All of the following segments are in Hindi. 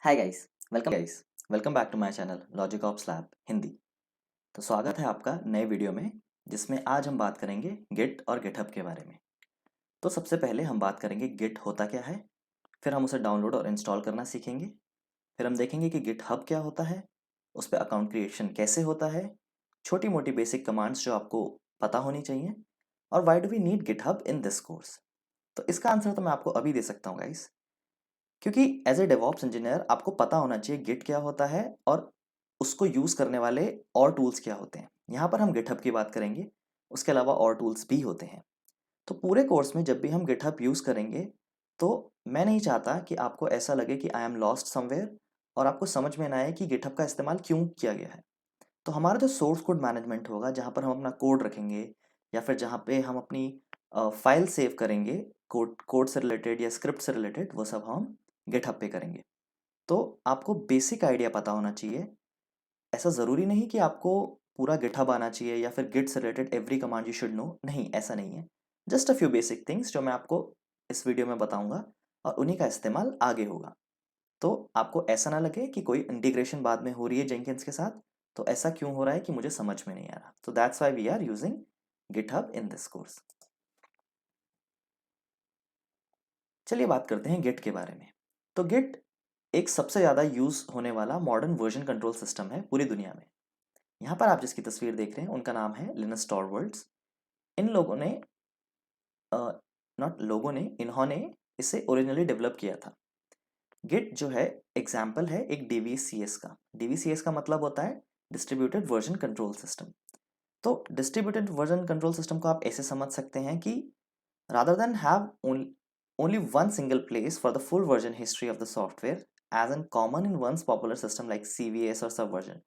Hi guys, welcome back to my channel logic ops lab Hindi. तो स्वागत है आपका नए वीडियो में, जिसमें आज हम बात करेंगे गिट और गिटहब के बारे में। तो सबसे पहले हम बात करेंगे गिट होता क्या है, फिर हम उसे डाउनलोड और इंस्टॉल करना सीखेंगे, फिर हम देखेंगे कि गिटहब क्या होता है, उस पर अकाउंट क्रिएशन कैसे होता है, छोटी मोटी बेसिक कमांड्स जो आपको पता होनी चाहिए, और why do we need GitHub in this course. तो इसका आंसर तो मैं आपको अभी दे सकता हूँ गाइस, क्योंकि एज ए डेवऑप्स इंजीनियर आपको पता होना चाहिए गिट क्या होता है और उसको यूज़ करने वाले और टूल्स क्या होते हैं। यहाँ पर हम गिटहब की बात करेंगे, उसके अलावा और टूल्स भी होते हैं। तो पूरे कोर्स में जब भी हम गिटहब यूज़ करेंगे, तो मैं नहीं चाहता कि आपको ऐसा लगे कि आई एम लॉस्ट समवेयर और आपको समझ में ना आए कि गिटहब का इस्तेमाल क्यों किया गया है। तो हमारा जो सोर्स कोड मैनेजमेंट होगा, जहाँ पर हम अपना कोड रखेंगे या फिर जहाँ पे हम अपनी फाइल सेव करेंगे, कोड कोड से रिलेटेड या स्क्रिप्ट से रिलेटेड, वो सब हम गिटहब पे करेंगे। तो आपको बेसिक आइडिया पता होना चाहिए। ऐसा ज़रूरी नहीं कि आपको पूरा गिटहब आना चाहिए या फिर गिट से related every command you should know, नहीं ऐसा नहीं है। Just a few basic things जो मैं आपको इस वीडियो में बताऊंगा और उन्हीं का इस्तेमाल आगे होगा। तो आपको ऐसा ना लगे कि कोई इंटीग्रेशन बाद में हो रही है जेंकिन्स के साथ, तो ऐसा क्यों हो रहा है कि मुझे समझ में नहीं आ रहा। तो that's why we are using GitHub in this course. चलिए बात करते हैं गिट के बारे में। तो गिट एक सबसे ज़्यादा यूज़ होने वाला मॉडर्न वर्जन कंट्रोल सिस्टम है पूरी दुनिया में। यहाँ पर आप जिसकी तस्वीर देख रहे हैं उनका नाम है लिनस टॉरवर्ड्स। इन लोगों ने नॉट लोगों ने इन्होंने इसे ओरिजिनली डेवलप किया था। गिट जो है एग्जाम्पल है एक डीवीसीएस का। डीवीसीएस का मतलब होता है डिस्ट्रीब्यूटेड वर्जन कंट्रोल सिस्टम। तो डिस्ट्रीब्यूटेड वर्जन कंट्रोल सिस्टम को आप ऐसे समझ सकते हैं कि rather than have only one single place for the full version history of the software as in common in one's popular system like CVS और Subversion।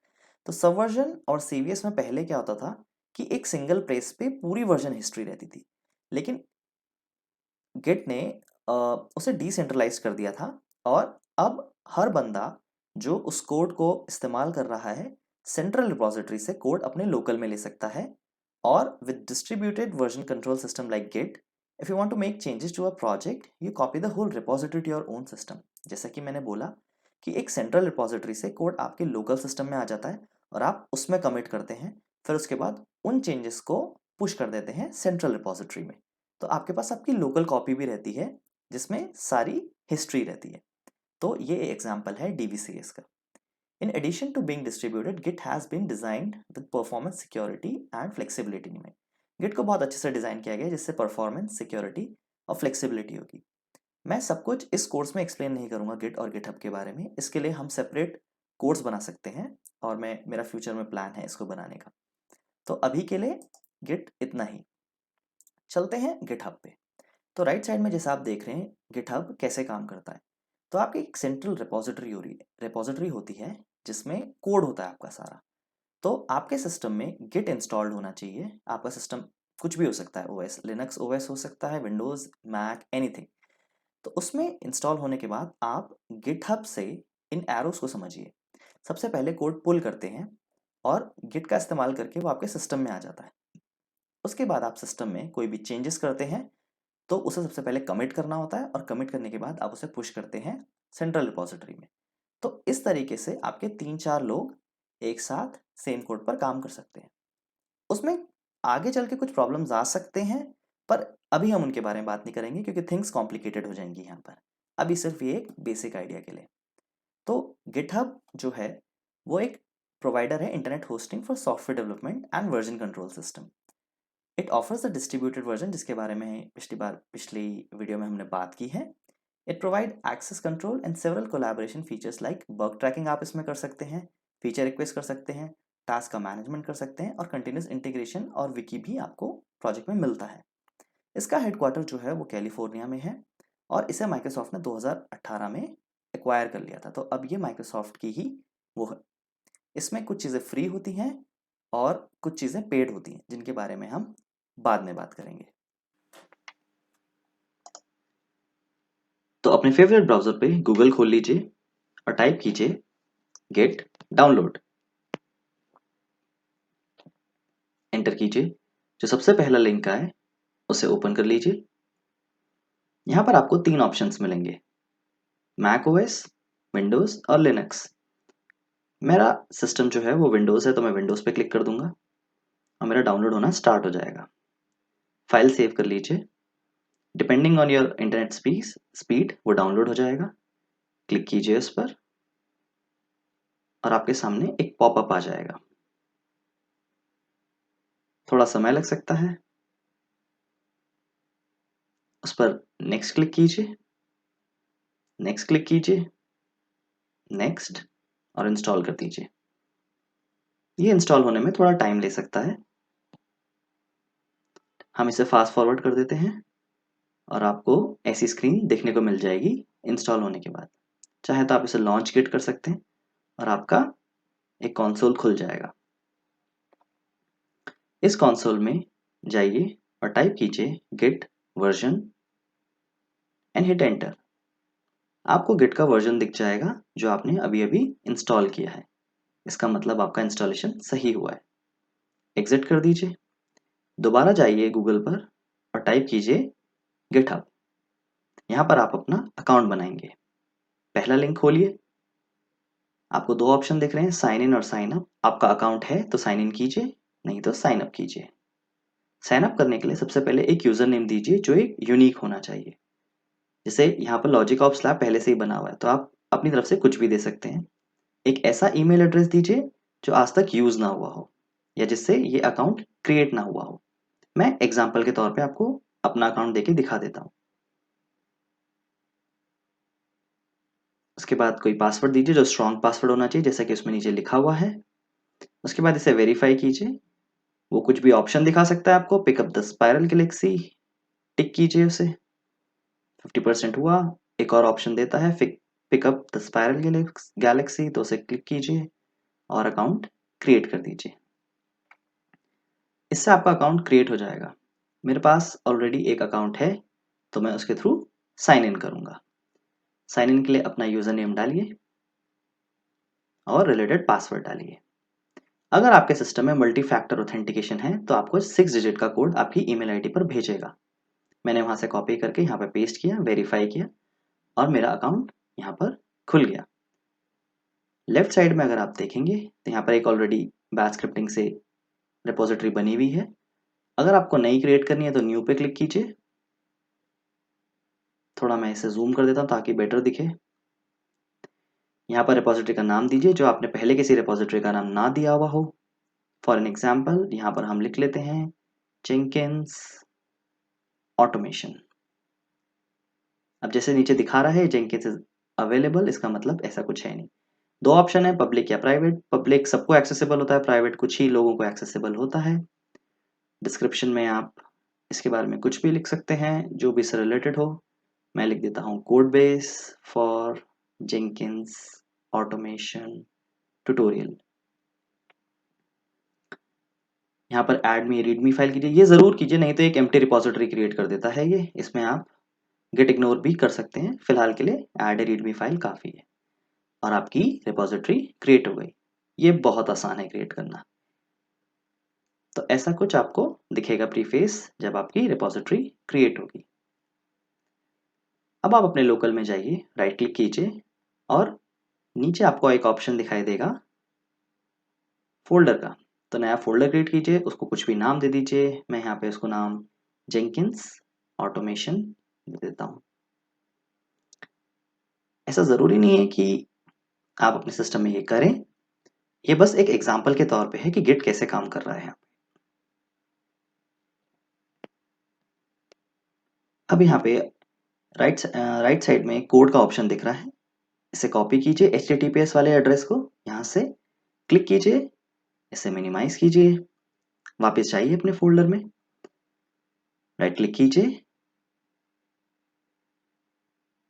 तो Subversion और CVS में पहले क्या होता था कि एक सिंगल प्लेस पे पूरी वर्जन हिस्ट्री रहती थी, लेकिन गिट ने उसे डिसेंट्रलाइज कर दिया था। और अब हर बंदा जो उस कोड को इस्तेमाल कर रहा है, सेंट्रल रिपोजिटरी से कोड अपने लोकल में ले सकता है। और with distributed version control system like Git, if you want to make changes to a project, you copy the whole repository to your own system. जैसा कि मैंने बोला कि एक सेंट्रल रिपोजिटरी से कोड आपके लोकल सिस्टम में आ जाता है और आप उसमें कमिट करते हैं, फिर उसके बाद उन चेंजेस को पुश कर देते हैं सेंट्रल रिपोजिटरी में। तो आपके पास आपकी लोकल कॉपी भी रहती है जिसमें सारी हिस्ट्री रहती है। तो ये एग्जांपल है डीवीसीएस का। In addition to being distributed, Git has been designed with performance security and flexibility में। Git को बहुत अच्छे से डिज़ाइन किया गया है जिससे परफॉर्मेंस, सिक्योरिटी और फ्लेक्सिबिलिटी होगी। मैं सब कुछ इस कोर्स में एक्सप्लेन नहीं करूंगा गिट और गिटहब के बारे में, इसके लिए हम सेपरेट कोर्स बना सकते हैं और मेरा फ्यूचर में प्लान है इसको बनाने का। तो अभी के लिए गिट इतना ही। चलते हैं गिटहब पे। तो राइट साइड में जैसा आप देख रहे हैं गिटहब कैसे काम करता है। तो आपकी एक सेंट्रल रिपोजिटरी होती है जिसमें कोड होता है आपका सारा। तो आपके सिस्टम में गिट इंस्टॉल्ड होना चाहिए। आपका सिस्टम कुछ भी हो सकता है, ओएस लिनक्स ओएस हो सकता है, विंडोज, मैक, एनीथिंग। तो उसमें इंस्टॉल होने के बाद आप गिटहब से इन एरोस को समझिए। सबसे पहले कोड पुल करते हैं और गिट का इस्तेमाल करके वो आपके सिस्टम में आ जाता है। उसके बाद आप सिस्टम में कोई भी चेंजेस करते हैं तो उसे सबसे पहले कमिट करना होता है और कमिट करने के बाद आप उसे पुश करते हैं सेंट्रल रिपोजिटरी में। तो इस तरीके से आपके 3-4 लोग एक साथ सेम कोड पर काम कर सकते हैं। उसमें आगे चल के कुछ प्रॉब्लम्स आ सकते हैं, पर अभी हम उनके बारे में बात नहीं करेंगे क्योंकि थिंग्स कॉम्प्लिकेटेड हो जाएंगी यहाँ पर। अभी सिर्फ ये एक बेसिक आइडिया के लिए। तो गिटहब जो है वो एक प्रोवाइडर है internet hosting for software development and version control system. It offers the distributed version, जिसके बारे में पिछली वीडियो में हमने बात की है। It provide access control and several collaboration features like bug tracking आप इसमें कर सकते हैं, फीचर रिक्वेस्ट कर सकते हैं, टास्क का मैनेजमेंट कर सकते हैं और कंटिन्यूस इंटीग्रेशन और विकी भी आपको प्रोजेक्ट में मिलता है। इसका हेडक्वार्टर जो है वो कैलिफोर्निया में है और इसे माइक्रोसॉफ्ट ने 2018 में एक्वायर कर लिया था। तो अब ये माइक्रोसॉफ्ट की ही वो है। इसमें कुछ चीज़ें फ्री होती हैं और कुछ चीज़ें पेड होती हैं जिनके बारे में हम बाद में बात करेंगे। तो अपने फेवरेट ब्राउजर पे गूगल खोल लीजिए और टाइप कीजिए गेट डाउनलोड। एंटर कीजिए। जो सबसे पहला लिंक है उसे ओपन कर लीजिए। यहाँ पर आपको 3 ऑप्शंस मिलेंगे, मैक ओएस, विंडोज़ और लिनक्स। मेरा सिस्टम जो है वो विंडोज़ है, तो मैं विंडोज़ पे क्लिक कर दूंगा और मेरा डाउनलोड होना स्टार्ट हो जाएगा। फाइल सेव कर लीजिए। Depending on your internet speed वो डाउनलोड हो जाएगा। क्लिक कीजिए उस पर और आपके सामने एक पॉपअप आ जाएगा। थोड़ा समय लग सकता है। उस पर नेक्स्ट क्लिक कीजिए, नेक्स्ट क्लिक कीजिए, नेक्स्ट, और इंस्टॉल कर दीजिए। ये इंस्टॉल होने में थोड़ा टाइम ले सकता है। हम इसे फास्ट फॉरवर्ड कर देते हैं और आपको ऐसी स्क्रीन देखने को मिल जाएगी इंस्टॉल होने के बाद। चाहे तो आप इसे लॉन्च गिट कर सकते हैं और आपका एक कंसोल खुल जाएगा। इस कंसोल में जाइए और टाइप कीजिए Git version and hit enter. आपको गिट का वर्जन दिख जाएगा जो आपने अभी अभी इंस्टॉल किया है। इसका मतलब आपका इंस्टॉलेशन सही हुआ है। एग्जिट कर दीजिए। दोबारा जाइए गूगल पर और टाइप कीजिए गिटहब। यहाँ पर आप अपना अकाउंट बनाएंगे। पहला लिंक खोलिए। आपको दो ऑप्शन दिख रहे हैं, साइन इन और साइन अप। आपका अकाउंट है तो साइन इन कीजिए, नहीं तो साइन अप कीजिए। साइन अप करने के लिए सबसे पहले एक यूजर नेम दीजिए जो एक यूनिक होना चाहिए। जैसे यहाँ पर लॉजिक ऑफ स्लैब पहले से ही बना हुआ है, तो आप अपनी तरफ से कुछ भी दे सकते हैं। एक ऐसा ईमेल एड्रेस दीजिए जो आज तक यूज ना हुआ हो या जिससे ये अकाउंट क्रिएट ना हुआ हो। मैं एग्जाम्पल के तौर पे आपको अपना अकाउंट देके दिखा देता हूँ। उसके बाद कोई पासवर्ड दीजिए जो स्ट्रॉन्ग पासवर्ड होना चाहिए, जैसा कि उसमें नीचे लिखा हुआ है। उसके बाद इसे वेरीफाई कीजिए। वो कुछ भी ऑप्शन दिखा सकता है आपको, पिकअप द स्पाइरल गैलेक्सी, टिक कीजिए उसे। 50% हुआ। एक और ऑप्शन देता है पिकअप द स्पाइरल गैलेक्सी, तो उसे क्लिक कीजिए और अकाउंट क्रिएट कर दीजिए। इससे आपका अकाउंट क्रिएट हो जाएगा। मेरे पास ऑलरेडी एक अकाउंट है तो मैं उसके थ्रू साइन इन करूंगा। साइन इन के लिए अपना यूजर नेम डालिए और रिलेटेड पासवर्ड डालिए। अगर आपके सिस्टम में मल्टी फैक्टर ऑथेंटिकेशन है तो आपको 6 डिजिट का कोड आपकी ईमेल आईडी पर भेजेगा। मैंने वहां से कॉपी करके यहाँ पे पेस्ट किया, वेरीफाई किया और मेरा अकाउंट यहाँ पर खुल गया। लेफ्ट साइड में अगर आप देखेंगे तो यहाँ पर एक ऑलरेडी बैच स्क्रिप्टिंग से रिपोजिटरी बनी हुई है। अगर आपको नई क्रिएट करनी है तो न्यू पे क्लिक कीजिए। थोड़ा मैं इसे जूम कर देता हूँ ताकि बेटर दिखे। यहाँ पर रिपोजिटरी का नाम दीजिए जो आपने पहले किसी रिपोजिटरी का नाम ना दिया हुआ हो। फॉर एन एग्जाम्पल यहाँ पर हम लिख लेते हैं जेंकिंस ऑटोमेशन। अब जैसे नीचे दिखा रहा है जेंकिंस इज अवेलेबल, इसका मतलब ऐसा कुछ है नहीं। दो ऑप्शन है, पब्लिक या प्राइवेट। पब्लिक सबको एक्सेसिबल होता है, प्राइवेट कुछ ही लोगों को एक्सेसिबल होता है। डिस्क्रिप्शन में आप इसके बारे में कुछ भी लिख सकते हैं जो भी इससे रिलेटेड हो। मैं लिख देता हूँ code base for Jenkins automation tutorial. यहाँ पर ऐड मी रीडमी फाइल कीजिए, ये जरूर कीजिए नहीं तो एक एम्प्टी रिपोजिटरी क्रिएट कर देता है ये। इसमें आप गेट इग्नोर भी कर सकते हैं। फिलहाल के लिए ऐड ए रीडमी फाइल काफी है और आपकी रिपोजिटरी क्रिएट हो गई। ये बहुत आसान है क्रिएट करना। तो ऐसा कुछ आपको दिखेगा प्रीफेस जब आपकी रिपोजिटरी क्रिएट होगी। अब आप अपने लोकल में जाइए, राइट क्लिक कीजिए और नीचे आपको एक ऑप्शन दिखाई देगा फोल्डर का। तो नया फोल्डर क्रिएट कीजिए, उसको कुछ भी नाम दे दीजिए। मैं यहाँ पे उसको नाम जेंकिंस ऑटोमेशन दे देता हूँ। ऐसा ज़रूरी नहीं है कि आप अपने सिस्टम में ये करें, ये बस एक एग्जाम्पल के तौर पे है कि गिट कैसे काम कर रहा है। अब यहाँ पे राइट साइड में कोड का ऑप्शन दिख रहा है। इसे कॉपी कीजिए HTTPS वाले एड्रेस को, यहाँ से क्लिक कीजिए, इसे मिनिमाइज कीजिए, वापस जाइए अपने फोल्डर में, राइट क्लिक कीजिए।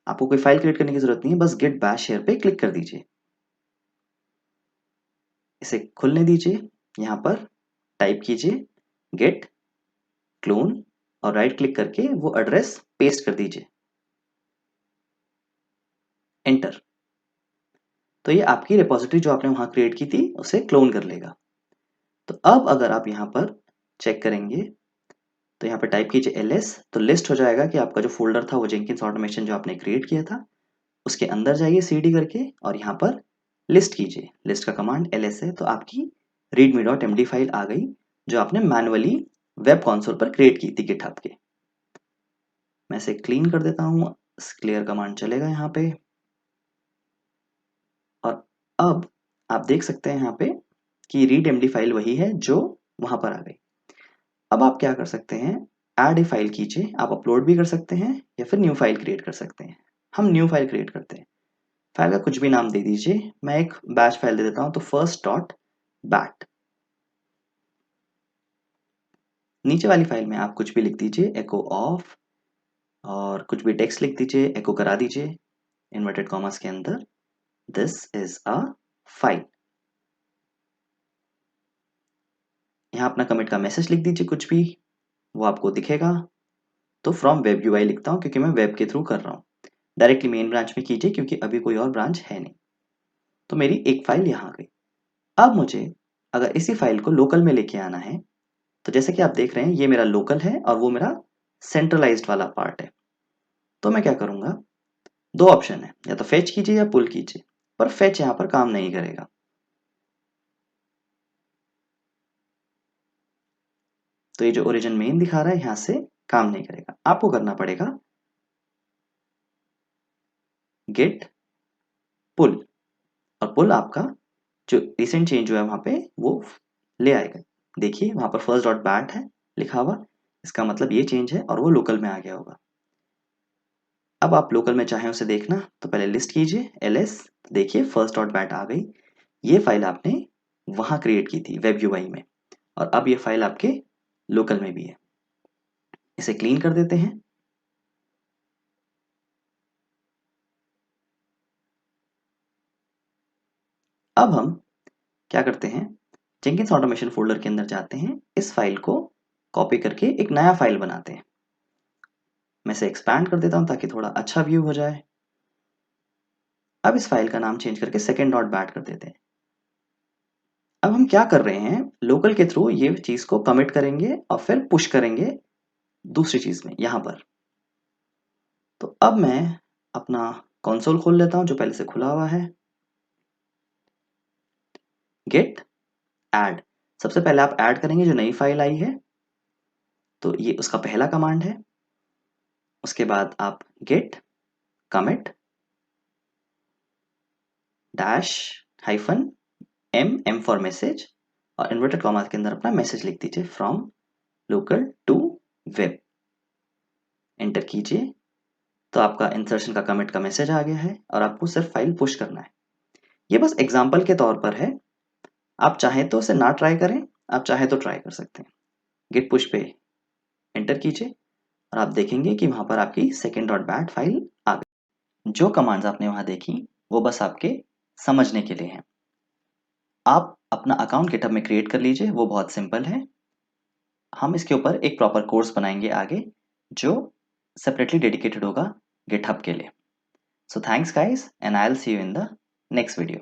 आपको कोई फाइल क्रिएट करने की जरूरत नहीं है, बस गिट बैश शेयर पे क्लिक कर दीजिए। इसे खुलने दीजिए। यहाँ पर टाइप कीजिए गेट क्लोन और राइट क्लिक करके वो एड्रेस पेस्ट कर दीजिए, एंटर। तो ये आपकी रिपोजिटरी जो आपने वहां क्रिएट की थी उसे क्लोन कर लेगा। तो अब अगर आप यहाँ पर चेक करेंगे तो यहाँ पर टाइप कीजिए ls, तो लिस्ट हो जाएगा कि आपका जो फोल्डर था वो जेंकिंस ऑटोमेशन जो आपने क्रिएट किया था उसके अंदर जाइए cd करके और यहाँ पर लिस्ट कीजिए। लिस्ट का कमांड ls है, तो आपकी readme.md फाइल आ गई जो आपने मैनुअली वेब कंसोल पर क्रिएट की थी गिटहब के। मैं इसे क्लीन कर देता हूँ, क्लियर कमांड चलेगा यहाँ पे। और अब आप देख सकते हैं यहाँ पे कि readmd फाइल वही है जो वहां पर आ गई। अब आप क्या कर सकते हैं, ऐड ए फाइल कीजिए। आप अपलोड भी कर सकते हैं या फिर न्यू फाइल क्रिएट कर सकते हैं। हम न्यू फाइल क्रिएट करते हैं। फाइल का कुछ भी नाम दे दीजिए। मैं एक बैच फाइल दे देता हूं, तो फर्स्ट डॉट बैट। नीचे वाली फाइल में आप कुछ भी लिख दीजिए, एको ऑफ, और कुछ भी टेक्स्ट लिख दीजिए, एको करा दीजिए इन्वर्टेड कॉमास के अंदर, दिस इज अ फाइल। यहाँ अपना कमिट का मैसेज लिख दीजिए कुछ भी, वो आपको दिखेगा। तो फ्रॉम वेब यूआई लिखता हूँ क्योंकि मैं वेब के थ्रू कर रहा हूँ। डायरेक्टली मेन ब्रांच में कीजिए क्योंकि अभी कोई और ब्रांच है नहीं। तो मेरी एक फाइल यहाँ आ गई। अब मुझे अगर इसी फाइल को लोकल में लेके आना है, तो जैसे कि आप देख रहे हैं ये मेरा लोकल है और वो मेरा सेंट्रलाइज्ड वाला पार्ट है। तो मैं क्या करूँगा, दो ऑप्शन है, या तो फेच कीजिए या पुल कीजिए, पर फेच यहाँ पर काम नहीं करेगा। तो ये जो ओरिजिन मेन दिखा रहा है यहाँ से काम नहीं करेगा। आपको करना पड़ेगा गेट पुल, और पुल आपका जो रिसेंट चेंज हुआ है वहां पे वो ले आएगा। देखिए वहां पर फर्स्ट डॉट बैट है लिखा हुआ, इसका मतलब ये चेंज है और वो लोकल में आ गया होगा। अब आप लोकल में चाहें उसे देखना तो पहले लिस्ट कीजिए ls, देखिए फर्स्ट डॉट बैट आ गई। ये फाइल आपने वहां क्रिएट की थी वेब यूआई में, और अब ये फाइल आपके लोकल में भी है। इसे क्लीन कर देते हैं। अब हम क्या करते हैं, जेंकिंस ऑटोमेशन फोल्डर के अंदर जाते हैं, इस फाइल को कॉपी करके एक नया फाइल बनाते हैं। मैं इसे एक्सपैंड कर देता हूं ताकि थोड़ा अच्छा व्यू हो जाए। अब इस फाइल का नाम चेंज करके सेकेंड डॉट बैट कर देते हैं। अब हम क्या कर रहे हैं, लोकल के थ्रू ये चीज को कमिट करेंगे और फिर पुश करेंगे दूसरी चीज में यहां पर। तो अब मैं अपना कंसोल खोल लेता हूं जो पहले से खुला हुआ है। गेट ऐड, सबसे पहले आप ऐड करेंगे जो नई फाइल आई है, तो ये उसका पहला कमांड है। उसके बाद आप git commit dash hyphen m for message, और इन्वर्टेड कॉमास के अंदर अपना मैसेज लिख दीजिए from local to web. Enter कीजिए, तो आपका इंसर्शन का कमिट का मैसेज आ गया है और आपको सिर्फ फाइल पुश करना है। ये बस एग्जाम्पल के तौर पर है, आप चाहें तो उसे ना ट्राई करें, आप चाहें तो ट्राई कर सकते हैं। गिट पुश पे एंटर कीजिए और आप देखेंगे कि वहां पर आपकी सेकेंड डॉट बैट फाइल आ गई। जो कमांड्स आपने वहां देखी वो बस आपके समझने के लिए हैं। आप अपना अकाउंट गिटहब में क्रिएट कर लीजिए, वो बहुत सिंपल है। हम इसके ऊपर एक प्रॉपर कोर्स बनाएंगे आगे जो सेपरेटली डेडिकेटेड होगा गिटहब के लिए। So thanks guys, and I'll see you in the next video.